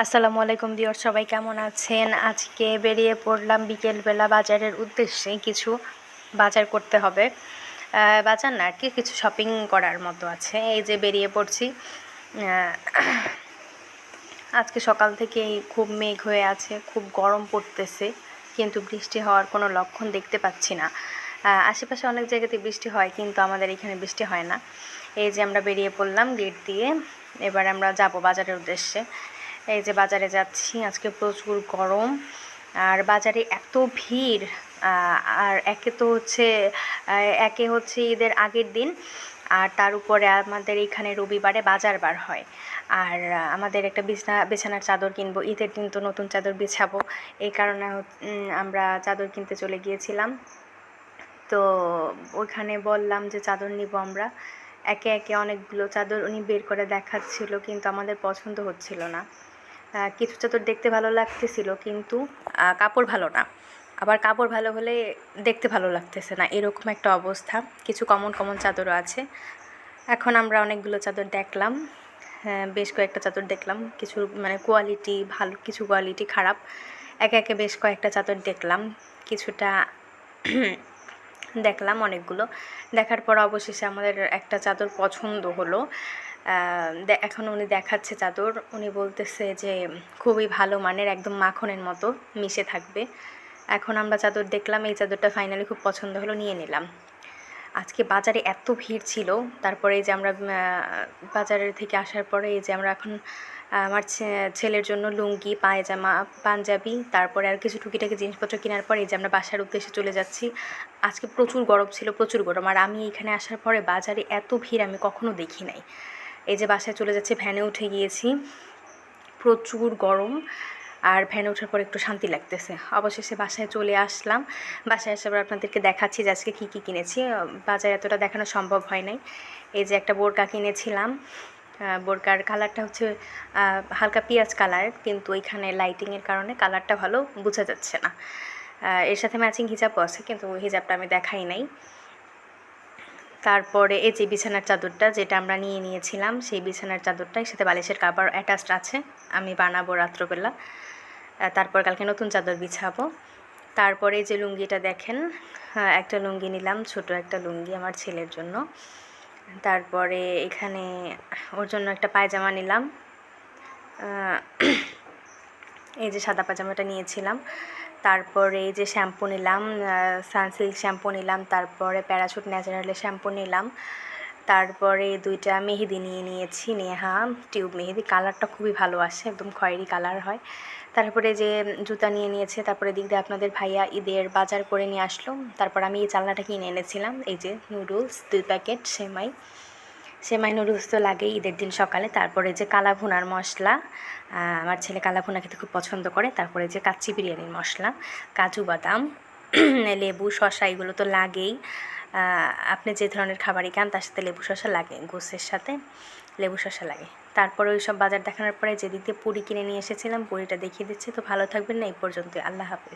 আসসালামু আলাইকুম ভিউয়ার, সবাই কেমন আছেন? আজকে বেরিয়ে পড়লাম বিকেলবেলা বাজারের উদ্দেশ্যে। কিছু বাজার করতে হবে, বাজার না আর কি, কিছু শপিং করার মতো আছে। এই যে বেরিয়ে পড়ছি। আজকে সকাল থেকেই খুব মেঘ হয়ে আছে, খুব গরম পড়তেছে, কিন্তু বৃষ্টি হওয়ার কোনো লক্ষণ দেখতে পাচ্ছি না। আশেপাশে অনেক জায়গাতে বৃষ্টি হয়, কিন্তু আমাদের এখানে বৃষ্টি হয় না। এই যে আমরা বেরিয়ে পড়লাম গেট দিয়ে, এবার আমরা যাব বাজারের উদ্দেশ্যে। এই যে বাজারে যাচ্ছি। আজকে প্রচুর গরম, আর বাজারে এত ভিড়। আর একে হচ্ছে ঈদের আগের দিন, আর তার উপরে আমাদের এখানে রবিবারে বাজার বার হয়। আর আমাদের একটা বিছানার চাদর কিনবো, ঈদের দিন তো নতুন চাদর বিছাবো। এই কারণে আমরা চাদর কিনতে চলে গিয়েছিলাম। তো ওইখানে বললাম যে চাদর নিব আমরা। একে একে অনেকগুলো চাদর উনি বের করে দেখাচ্ছিল, কিন্তু আমাদের পছন্দ হচ্ছিল না। কিছু চাদর দেখতে ভালো লাগতেছিল, কিন্তু কাপড় ভালো না। আবার কাপড় ভালো হলে দেখতে ভালো লাগতেছে না, এরকম একটা অবস্থা। কিছু কমন চাদরও আছে। এখন আমরা অনেকগুলো চাদর দেখলাম, বেশ কয়েকটা চাদর দেখলাম। কিছু কোয়ালিটি ভালো, কিছু কোয়ালিটি খারাপ। একে একে বেশ কয়েকটা চাদর দেখলাম, কিছুটা দেখলাম অনেকগুলো। দেখার পর অবশেষে আমাদের একটা চাদর পছন্দ হলো। এখন উনি দেখাচ্ছে চাদর, উনি বলতেছে যে খুবই ভালো মানের, একদম মাখনের মতো মিশে থাকবে। এখন আমরা চাদর দেখলাম, এই চাদরটা ফাইনালি খুব পছন্দ হলো, নিয়ে নিলাম। আজকে বাজারে এত ভিড় ছিল। তারপরে এই যে আমরা বাজারের থেকে আসার পরে এই যে আমরা এখন আমার ছেলের জন্য লুঙ্গি, পায়জামা, পাঞ্জাবি, তারপরে আর কিছু টুকিটাকি জিনিসপত্র কেনার পরে এই যে আমরা বাসার উদ্দেশ্যে চলে যাচ্ছি। আজকে প্রচুর গরম ছিল, প্রচুর গরম। আর আমি এখানে আসার পরে বাজারে এত ভিড় আমি কখনো দেখি নাই। এই যে বাসায় চলে যাচ্ছি, ভ্যানে উঠে গিয়েছি। প্রচুর গরম, আর ভ্যানে ওঠার পর একটু শান্তি লাগতেছে। অবশেষে বাসায় চলে আসলাম। বাসায় আসার পর আপনাদেরকে দেখাচ্ছি যে আজকে কী কী কিনেছি। বাজারে এতটা দেখানো সম্ভব হয় নাই। এই যে একটা বোরকা কিনেছিলাম। বোরকার কালারটা হচ্ছে হালকা পেঁয়াজ কালার, কিন্তু ওইখানে লাইটিংয়ের কারণে কালারটা ভালো বোঝা যাচ্ছে না। এর সাথে ম্যাচিং হিজাবও আছে, কিন্তু হিজাবটা আমি দেখাই নাই। তারপরে এই যে বিছানার চাদরটা যেটা আমরা নিয়েছিলাম, সেই বিছানার চাদরটার সাথে বালিশের কাভার অ্যাটাচড আছে, আমি বানাবো রাত্রবেলা। তারপর কালকে নতুন চাদর বিছাবো। তারপরে যে লুঙ্গিটা দেখেন, একটা লুঙ্গি নিলাম, ছোট একটা লুঙ্গি আমার ছেলের জন্য। তারপরে এখানে ওর জন্য একটা পায়জামা নিলাম। এই যে সাদা পায়জামাটা নিয়েছিলাম। তারপরে এই যে শ্যাম্পু নিলাম, সানসিল্ক শ্যাম্পু নিলাম। তারপরে প্যারাশুট ন্যাচারালের শ্যাম্পু নিলাম। তারপরে দুইটা মেহেদি নিয়েছি, নেহা টিউব মেহেদি। কালারটা খুবই ভালো আসে, একদম খয়েরি কালার হয়। তারপরে যে জুতা নিয়েছে। তারপরে দিক দিয়ে আপনাদের ভাইয়া ঈদের বাজার করে নিয়ে আসলো। তারপর আমি এই চালনাটা কিনে এনেছিলাম। এই যে নুডলস 2 প্যাকেট, সেমাই নুডলস তো লাগেই ঈদের দিন সকালে। তারপরে যে কালা ভুনার মশলা, আমার ছেলে কালা ভুনা খেতে খুব পছন্দ করে। তারপরে যে কাচ্চি বিরিয়ানির মশলা, কাজু বাদাম, লেবু, শসা, এগুলো তো লাগেই। আপনি যে ধরনের খাবারই খান তার সাথে লেবু শসা লাগে, গোসের সাথে লেবু শসা লাগে। তারপরে ওই সব বাজার দেখানোর পরে যেদিক দিয়ে পুরি কিনে নিয়ে এসেছিলাম, পুরিটা দেখিয়ে দিচ্ছি। তো ভালো থাকবেন না, এই পর্যন্তই। আল্লাহ হাফেজ।